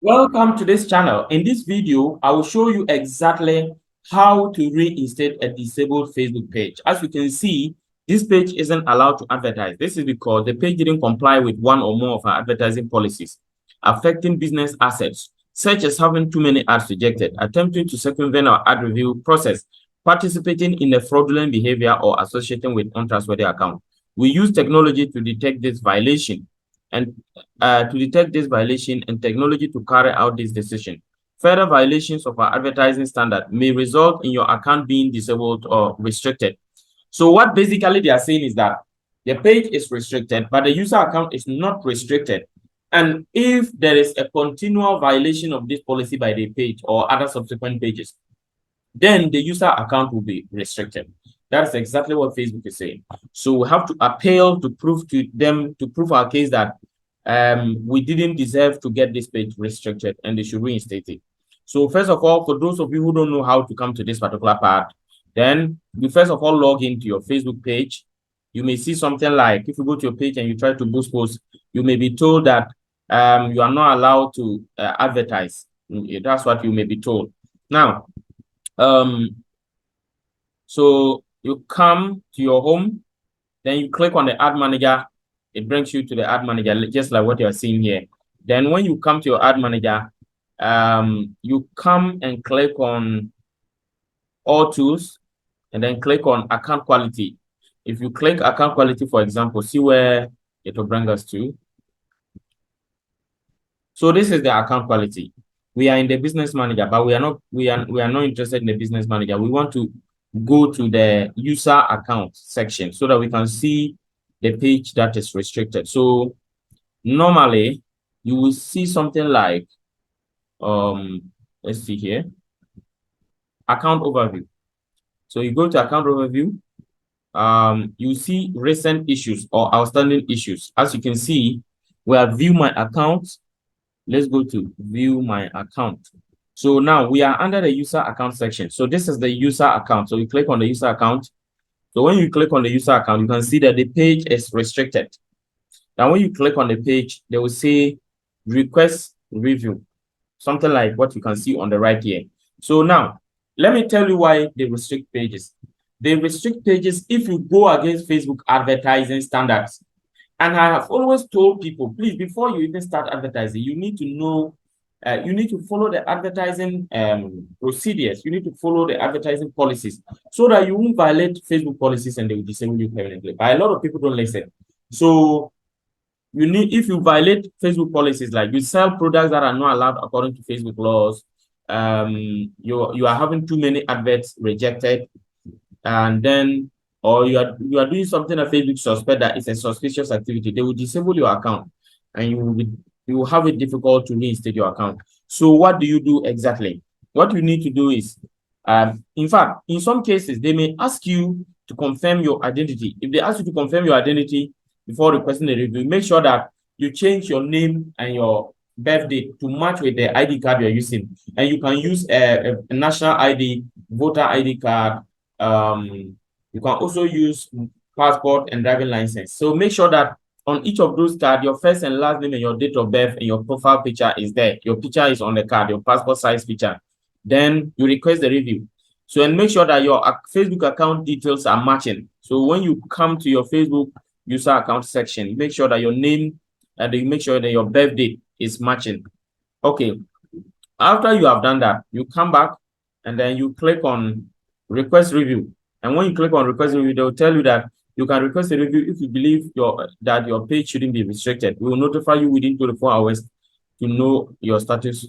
Welcome to this channel. In this video, I will show you exactly how to reinstate a disabled Facebook page. As you can see, this page isn't allowed to advertise. This is because the page didn't comply with one or more of our advertising policies, affecting business assets, such as having too many ads rejected, attempting to circumvent our ad review process, participating in a fraudulent behavior, or associating with untrustworthy account. We use technology to detect this violation and technology to carry out this decision. Further violations of our advertising standard may result in your account being disabled or restricted. So what basically they are saying is that the page is restricted, but the user account is not restricted. And if there is a continual violation of this policy by the page or other subsequent pages, then the user account will be restricted. That's exactly what Facebook is saying. So we have to appeal to prove to them, to prove our case that we didn't deserve to get this page restricted and they should reinstate it. So first of all, for those of you who don't know how to come to this particular part, then you first of all log into your Facebook page. You may see something like, if you go to your page and you try to boost posts, you may be told that you are not allowed to advertise. That's what you may be told. Now, so you come to your home, then you click on the ad manager. It brings you to the ad manager, just like what you're seeing here. Then when you come to your ad manager, you come and click on all tools and then click on account quality. If you click account quality, for example, see where it will bring us to. So this is the account quality. We are in the business manager, but we are not interested in the business manager. We want to go to the user account section so that we can see the page that is restricted. So normally you will see something like let's see here, account overview. So you go to account overview, you see recent issues or outstanding issues. As you can see, we have view my account. Let's go to view my account. So now we are under the user account section. So this is the user account. So you click on the user account. So when you click on the user account, you can see that the page is restricted. Now, when you click on the page, they will say request review, something like what you can see on the right here. So now, let me tell you why they restrict pages. They restrict pages if you go against Facebook advertising standards. And I have always told people, please, before you even start advertising, you need to know, you need to follow the advertising procedures. You need to follow the advertising policies so that you won't violate Facebook policies and they will disable you permanently. But a lot of people don't listen. So you need, if you violate Facebook policies, like you sell products that are not allowed according to Facebook laws, you are having too many adverts rejected, and then or you are doing something that Facebook suspect that it's a suspicious activity, they will disable your account and you will have it difficult to reinstate your account. So what do you do exactly? What you need to do is, in fact, in some cases, they may ask you to confirm your identity. If they ask you to confirm your identity before requesting a review, make sure that you change your name and your birth date to match with the ID card you're using. And you can use a national ID, voter ID card. You can also use passport and driving license. So make sure that on each of those cards, your first and last name and your date of birth and your profile picture is there. Your picture is on the card, your passport size picture. Then you request the review. So, and make sure that your Facebook account details are matching. So when you come to your Facebook user account section, make sure that your name and you make sure that your birth date is matching. Okay. After you have done that, you come back and then you click on request review. And when you click on request review, they'll tell you that you can request a review if you believe that your page shouldn't be restricted. We will notify you within 24 hours to know your status.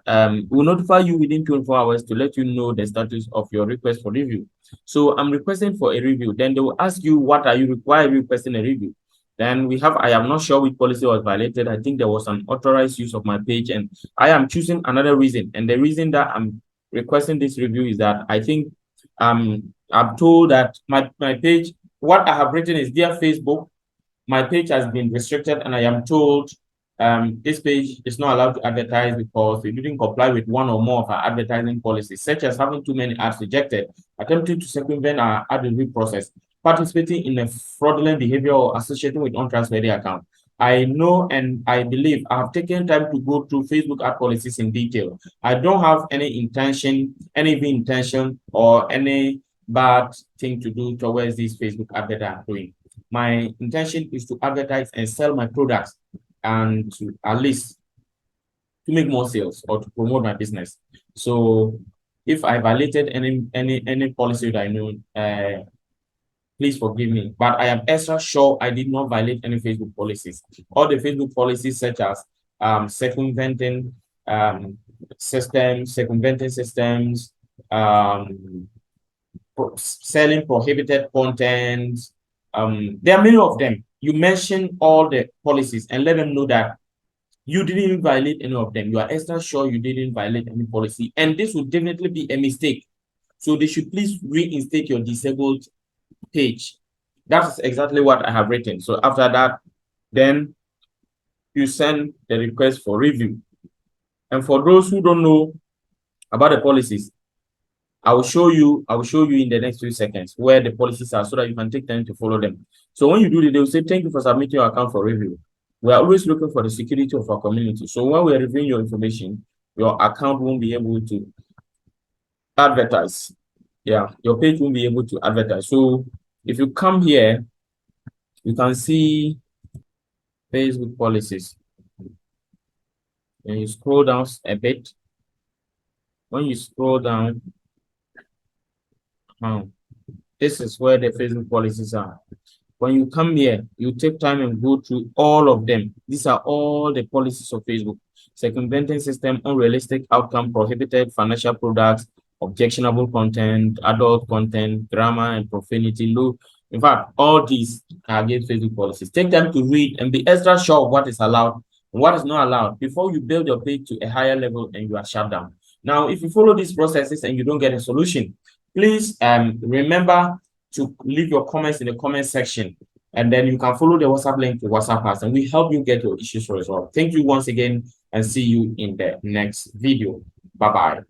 We will notify you within 24 hours to let you know the status of your request for review. So I'm requesting for a review. Then they will ask you, what are you requesting a review? Then we have, I am not sure which policy was violated. I think there was an authorized use of my page, and I am choosing another reason. And the reason that I'm requesting this review is that I think I'm told that my page, what I have written is, dear Facebook, my page has been restricted, and I am told this page is not allowed to advertise because it didn't comply with one or more of our advertising policies, such as having too many ads rejected, attempting to circumvent our ad review process, participating in a fraudulent behavior, or associating with untrustworthy account. I know and I believe I have taken time to go through Facebook ad policies in detail. I don't have any intention, or any bad thing to do towards this Facebook ad that I'm doing. My intention is to advertise and sell my products, and to at least to make more sales or to promote my business. So if I violated any policy that I know, please forgive me. But I am extra sure I did not violate any Facebook policies. All the Facebook policies, such as circumventing systems, selling prohibited content. There are many of them. You mention all the policies and let them know that you didn't violate any of them. You are extra sure you didn't violate any policy, and this would definitely be a mistake. So they should please reinstate your disabled page. That's exactly what I have written. So after that, then you send the request for review. And for those who don't know about the policies, I will show you in the next few seconds where the policies are so that you can take time to follow them. So when you do it, they will say, thank you for submitting your account for review. We are always looking for the security of our community. So when we are reviewing your information, your account won't be able to advertise. Yeah, your page won't be able to advertise. So if you come here, you can see Facebook policies. And you scroll down a bit. When you scroll down, this is where the Facebook policies are. When you come here, you take time and go through all of them. These are all the policies of Facebook. Circumventing system, unrealistic outcome, prohibited financial products, objectionable content, adult content, grammar and profanity, low. In fact, all these are against Facebook policies. Take time to read and be extra sure of what is allowed and what is not allowed before you build your page to a higher level and you are shut down. Now, if you follow these processes and you don't get a solution, please remember to leave your comments in the comment section, and then you can follow the WhatsApp link to WhatsApp us, and we help you get your issues resolved. Thank you once again, and see you in the next video. Bye-bye.